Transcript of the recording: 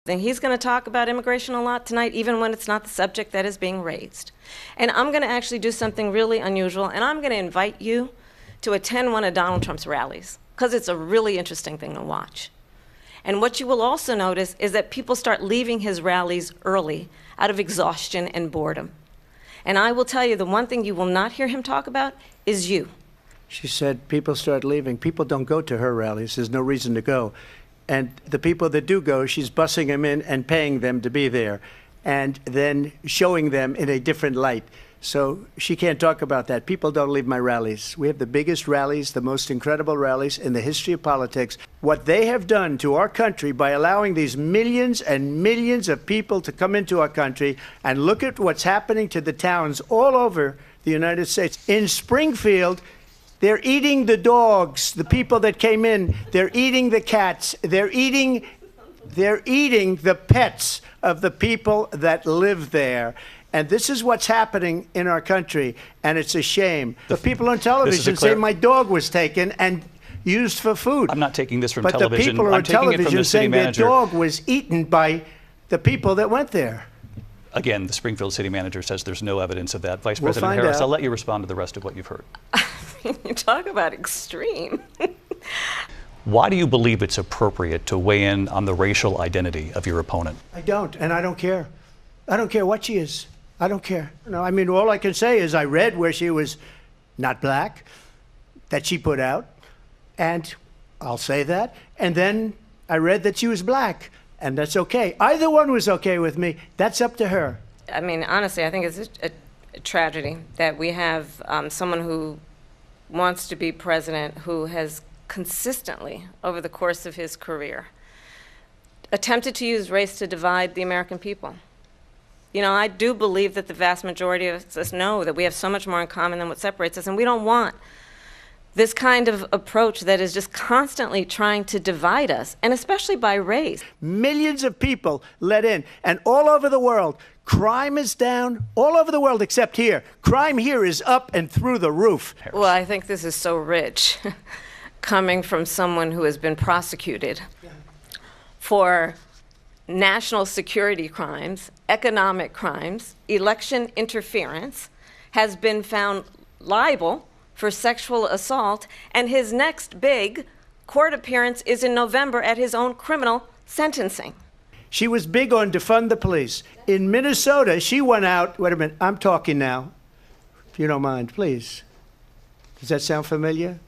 And he's going to talk about immigration a lot tonight, even when it's not the subject that is being raised. And I'm going to actually do something really unusual, and I'm going to invite you to attend one of Donald Trump's rallies, because it's a really interesting thing to watch. And what you will also notice is that people start leaving his rallies early out of exhaustion and boredom. And I will tell you, the one thing you will not hear him talk about is you. She said people start leaving. People don't go to her rallies. There's no reason to go. And the people that do go, she's bussing them in and paying them to be there, and then showing them in a different light. So she can't talk about that. People don't leave my rallies. We have the biggest rallies, the most incredible rallies in the history of politics. What they have done to our country by allowing these millions and millions of people to come into our country, and look at what's happening to the towns all over the United States. In Springfield, they're eating the dogs, the people that came in. They're eating the cats. They're eating the pets of the people that live there. And this is what's happening in our country, and it's a shame. The people on television say my dog was taken and used for food. I'm not taking this from television. But the people on television saying their dog was eaten by the people that went there. Again, the Springfield city manager says there's no evidence of that. Vice President Harris, I'll let you respond to the rest of what you've heard. You talk about extreme. Why do you believe it's appropriate to weigh in on the racial identity of your opponent? I don't, and I don't care. I don't care what she is. I don't care. No, I mean, all I can say is I read where she was not black, that she put out, and I'll say that. And then I read that she was black, and that's okay. Either one was okay with me. That's up to her. I mean, honestly, I think it's a tragedy that we have someone who wants to be president who has consistently, over the course of his career, attempted to use race to divide the American people. You know, I do believe that the vast majority of us know that we have so much more in common than what separates us, and we don't want this kind of approach that is just constantly trying to divide us, and especially by race. Millions of people let in, and all over the world, crime is down, all over the world except here. Crime here is up and through the roof. Well, I think this is so rich, coming from someone who has been prosecuted for national security crimes, economic crimes, election interference, has been found liable for sexual assault, and his next big court appearance is in November at his own criminal sentencing. She was big on defund the police. In Minnesota, she went out, wait a minute, I'm talking now, if you don't mind, please. Does that sound familiar?